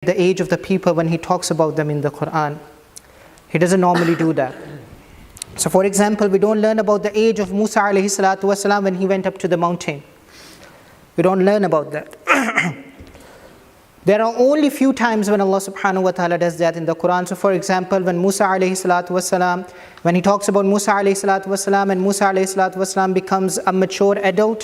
the age of the people when He talks about them in the Quran. He doesn't normally do that. So for example, we don't learn about the age of Musa alayhi salatu wasalam when he went up to the mountain. We don't learn about that. There are only few times when Allah subhanahu wa ta'ala does that in the Quran. So for example, when Musa alayhi salatu wasalam, when He talks about Musa alayhi salatu wasalam, and Musa alayhi salatu wasalam becomes a mature adult,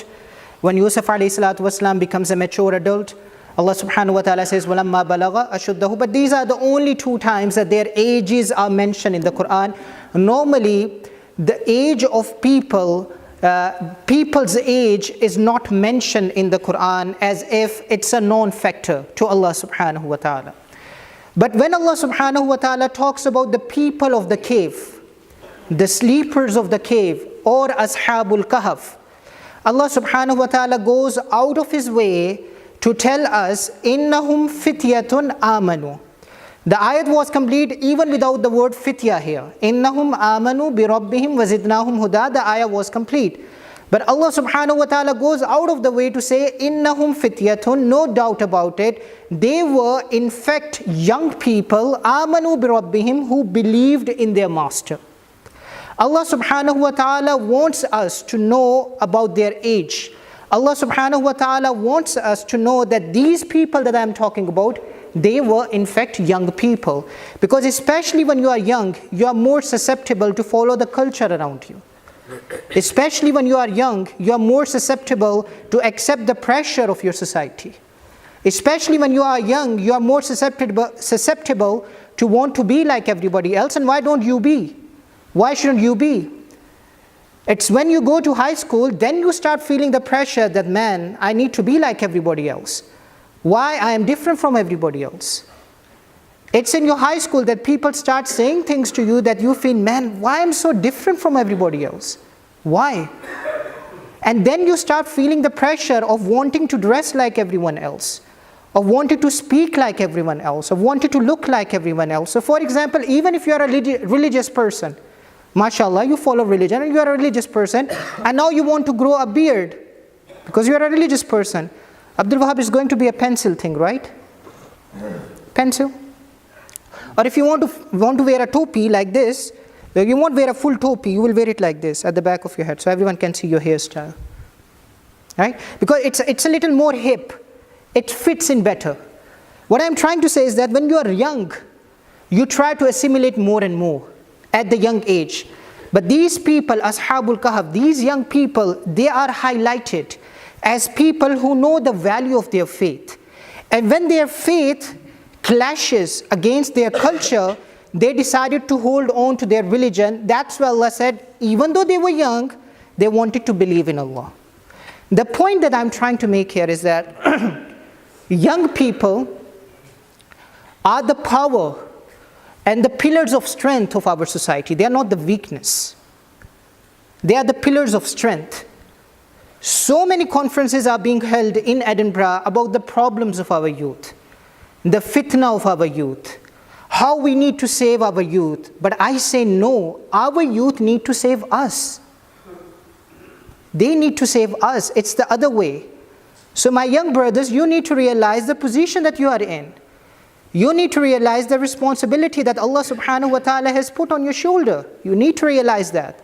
when Yusuf alayhi salatu wasalam becomes a mature adult, Allah subhanahu wa ta'ala says, وَلَمَّا بَلَغَ أَشُدَّهُ. But these are the only two times that their ages are mentioned in the Quran. Normally, the age of people's age is not mentioned in the Quran as if it's a known factor to Allah subhanahu wa ta'ala. But when Allah subhanahu wa ta'ala talks about the people of the cave, the sleepers of the cave, or Ashabul Kahf, Allah subhanahu wa ta'ala goes out of His way to tell us, innahum fityatun amanu. The ayat was complete even without the word fitya here. Innahum amanu bi rabbihim wa zidnahum huda. The ayah was complete. But Allah subhanahu wa ta'ala goes out of the way to say, innahum fityatun, no doubt about it. They were in fact young people, amanu bi rabbihim, who believed in their master. Allah subhanahu wa ta'ala wants us to know about their age. Allah subhanahu wa ta'ala wants us to know that these people that I am talking about, they were in fact young people. Because especially when you are young, you are more susceptible to follow the culture around you. Especially when you are young, you are more susceptible to accept the pressure of your society. Especially when you are young, you are more susceptible to want to be like everybody else. And why don't you be? Why shouldn't you be? It's when you go to high school, then you start feeling the pressure that, man, I need to be like everybody else. Why I am different from everybody else? It's in your high school that people start saying things to you that you feel, man, why I'm so different from everybody else? Why? And then you start feeling the pressure of wanting to dress like everyone else, of wanting to speak like everyone else, of wanting to look like everyone else. So for example, even if you are a religious person, mashallah, you follow religion and you are a religious person, and now you want to grow a beard because you are a religious person. Abdul Wahab is going to be a pencil thing, right? Pencil. Or if you want to wear a topi like this, you won't wear a full topi, you will wear it like this at the back of your head so everyone can see your hairstyle. Right? Because it's a little more hip. It fits in better. What I'm trying to say is that when you are young, you try to assimilate more and more at the young age. But these people, Ashabul Kahf, these young people, they are highlighted as people who know the value of their faith. And when their faith clashes against their culture, they decided to hold on to their religion. That's why Allah said, even though they were young, they wanted to believe in Allah. The point that I'm trying to make here is that young people are the power and the pillars of strength of our society. They are not the weakness. They are the pillars of strength. So many conferences are being held in Edinburgh about the problems of our youth, the fitna of our youth, how we need to save our youth. But I say no, our youth need to save us. They need to save us. It's the other way. So my young brothers, you need to realize the position that you are in. You need to realize the responsibility that Allah subhanahu wa ta'ala has put on your shoulder. You need to realize that.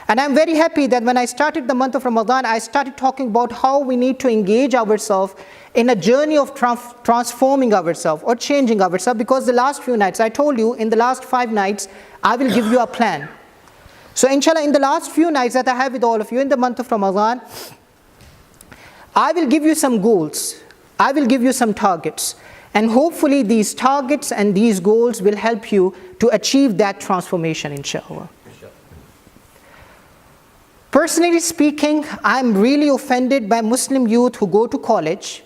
And I'm very happy that when I started the month of Ramadan, I started talking about how we need to engage ourselves in a journey of transforming ourselves or changing ourselves. Because the last few nights, I told you, in the last 5 nights, I will give you a plan. So inshallah, in the last few nights that I have with all of you in the month of Ramadan, I will give you some goals. I will give you some targets. And hopefully these targets and these goals will help you to achieve that transformation, inshallah. Personally speaking, I'm really offended by Muslim youth who go to college.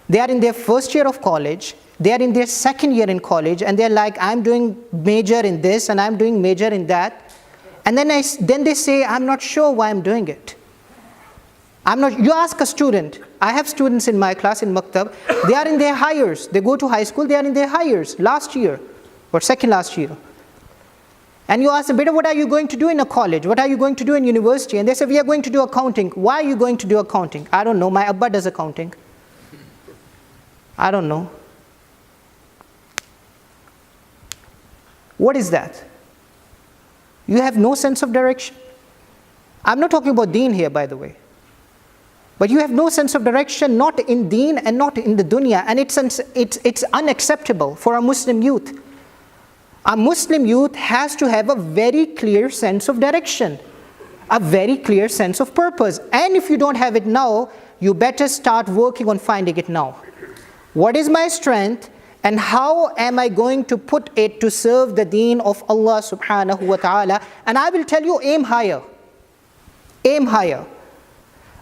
They are in their first year of college. They are in their second year in college. And they're like, I'm doing major in this and I'm doing major in that. And then they say, I'm not sure why I'm doing it. You ask a student. I have students in my class in Maktab. They are in their high years. They go to high school. They are in their high years, last year or second last year. And you ask them, beta, what are you going to do in a college? What are you going to do in university? And they say, we are going to do accounting. Why are you going to do accounting? I don't know. My Abba does accounting. I don't know. What is that? You have no sense of direction. I'm not talking about deen here, by the way. But you have no sense of direction, not in deen and not in the dunya. And it's unacceptable for a Muslim youth. A Muslim youth has to have a very clear sense of direction, a very clear sense of purpose. And if you don't have it now, you better start working on finding it now. What is my strength and how am I going to put it to serve the deen of Allah subhanahu wa ta'ala? And I will tell you, aim higher. Aim higher.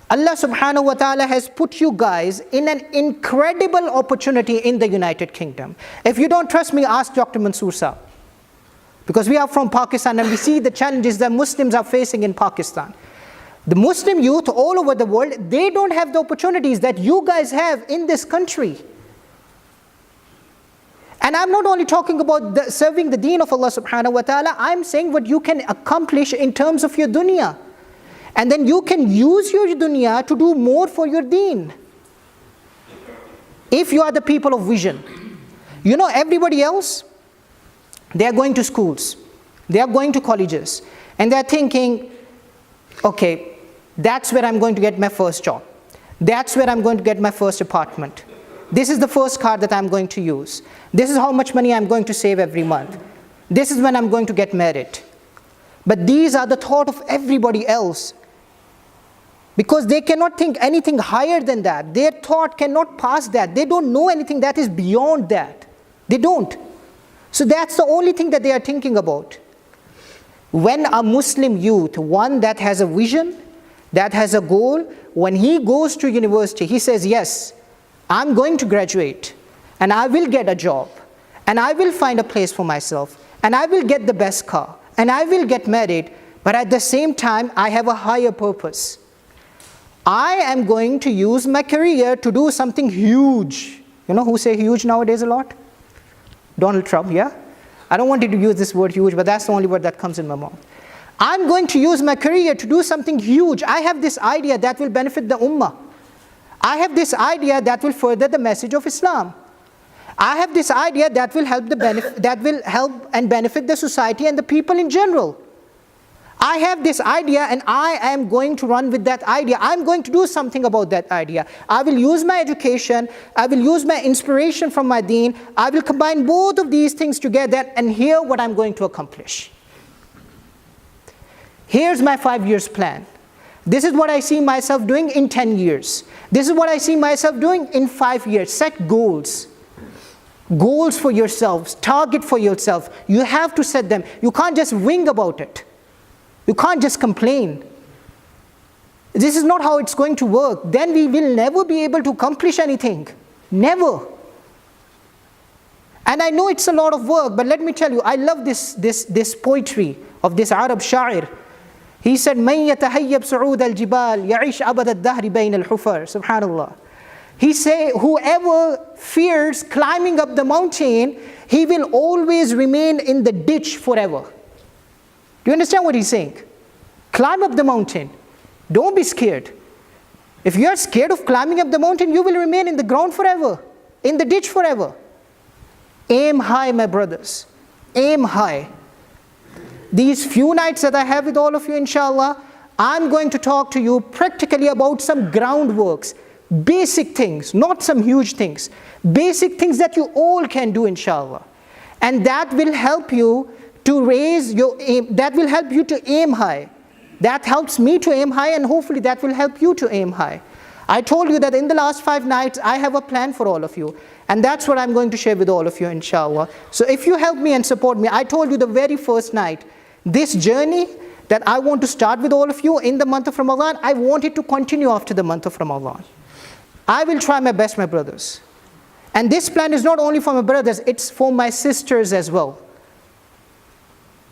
Allah subhanahu wa ta'ala has put you guys in an incredible opportunity in the United Kingdom. If you don't trust me, ask Dr. Mansoor Saab. Because we are from Pakistan and we see the challenges that Muslims are facing in Pakistan. The Muslim youth all over the world, they don't have the opportunities that you guys have in this country. And I'm not only talking about serving the deen of Allah subhanahu wa ta'ala, I'm saying what you can accomplish in terms of your dunya. And then you can use your dunya to do more for your deen. If you are the people of vision. You know, everybody else, they are going to schools, they are going to colleges, and they are thinking, okay, that's where I'm going to get my first job. That's where I'm going to get my first apartment. This is the first car that I'm going to use. This is how much money I'm going to save every month. This is when I'm going to get married. But these are the thought of everybody else. Because they cannot think anything higher than that. Their thought cannot pass that. They don't know anything that is beyond that. They don't. So that's the only thing that they are thinking about. When a Muslim youth, one that has a vision, that has a goal, when he goes to university, he says, yes, I'm going to graduate, and I will get a job, and I will find a place for myself, and I will get the best car, and I will get married, but at the same time, I have a higher purpose. I am going to use my career to do something huge. You know who say huge nowadays a lot? Donald Trump, yeah? I don't want you to use this word huge, but that's the only word that comes in my mouth. I'm going to use my career to do something huge. I have this idea that will benefit the ummah. I have this idea that will further the message of Islam. I have this idea that will help and benefit the society and the people in general. I have this idea and I am going to run with that idea. I'm going to do something about that idea. I will use my education, I will use my inspiration from my deen, I will combine both of these things together and hear what I'm going to accomplish. Here's my 5 years plan. This is what I see myself doing in 10 years. This is what I see myself doing in 5 years. Set goals. Goals for yourselves, target for yourself. You have to set them. You can't just wing about it. You can't just complain. This is not how it's going to work. Then we will never be able to accomplish anything. Never. And I know it's a lot of work, but let me tell you, I love this poetry of this Arab sha'ir. He said, مَنْ يَتَهَيَّبْ سُعُودَ الْجِبَالِ يَعِيشْ أَبَدَ الدَّهْرِ بَيْنَ الْحُفَرِ. Subhanallah. He say, whoever fears climbing up the mountain, he will always remain in the ditch forever. Do you understand what he's saying? Climb up the mountain. Don't be scared. If you are scared of climbing up the mountain, you will remain in the ground forever, in the ditch forever. Aim high, my brothers. Aim high. These few nights that I have with all of you, inshallah, I'm going to talk to you practically about some groundworks, basic things, not some huge things, basic things that you all can do, inshallah. And that will help you to raise your aim, that will help you to aim high. That helps me to aim high, and hopefully that will help you to aim high. I told you that in the last 5 nights, I have a plan for all of you. And that's what I'm going to share with all of you, inshallah. So if you help me and support me, I told you the very first night, this journey that I want to start with all of you in the month of Ramadan, I want it to continue after the month of Ramadan. I will try my best, my brothers. And this plan is not only for my brothers, it's for my sisters as well.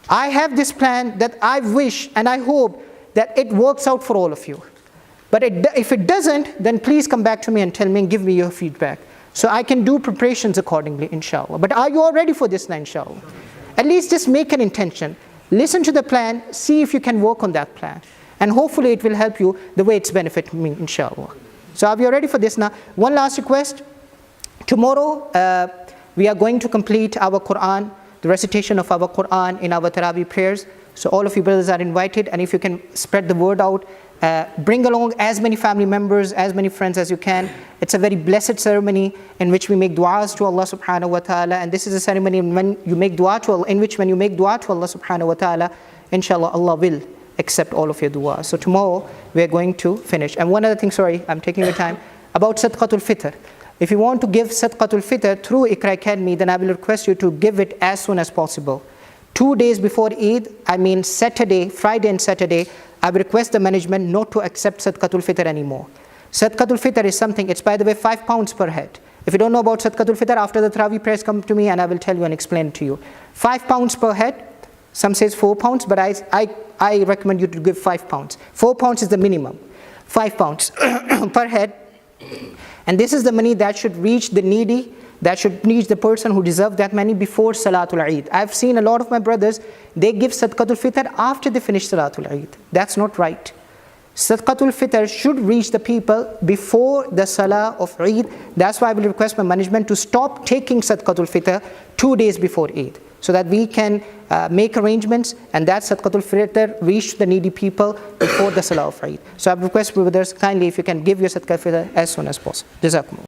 I have this plan that I wish and I hope that it works out for all of you. But if it doesn't, then please come back to me and tell me and give me your feedback, so I can do preparations accordingly, inshallah. But are you all ready for this now, inshallah? At least just make an intention. Listen to the plan, see if you can work on that plan. And hopefully it will help you the way it's benefiting me, inshallah. So are we all ready for this now? One last request. Tomorrow, we are going to complete our Quran the recitation of our Quran in our Taraweeh prayers. So all of you brothers are invited, and if you can spread the word out, bring along as many family members, as many friends as you can. It's a very blessed ceremony in which we make du'as to Allah subhanahu wa ta'ala, and this is a ceremony in which when you make dua to Allah subhanahu wa ta'ala, inshallah Allah will accept all of your du'as. So tomorrow we are going to finish. And one other thing, sorry, I'm taking your time, about Sadaqatul Fitr. If you want to give Sadaqatul Fitr through Iqra Academy, then I will request you to give it as soon as possible. 2 days before Eid, I mean Saturday, Friday and Saturday, I will request the management not to accept Sadaqatul Fitr anymore. Sadaqatul Fitr is something, it's by the way £5 per head. If you don't know about Sadaqatul Fitr, after the Taraweeh prayers, come to me and I will tell you and explain it to you. £5 per head, some says £4, but I recommend you to give £5. £4 is the minimum, £5 per head. And this is the money that should reach the needy, that should reach the person who deserves that money before Salatul Eid. I've seen a lot of my brothers, they give Sadaqatul Fitr after they finish Salatul Eid. That's not right. Sadaqatul Fitr should reach the people before the Salah of Eid. That's why I will request my management to stop taking Sadaqatul Fitr 2 days before Eid, so that we can make arrangements and that Sadaqatul Fitr reach the needy people before the Salah of Eid. So I request brothers, kindly if you can give your Sadaqatul Fitr as soon as possible. Jazakumullah.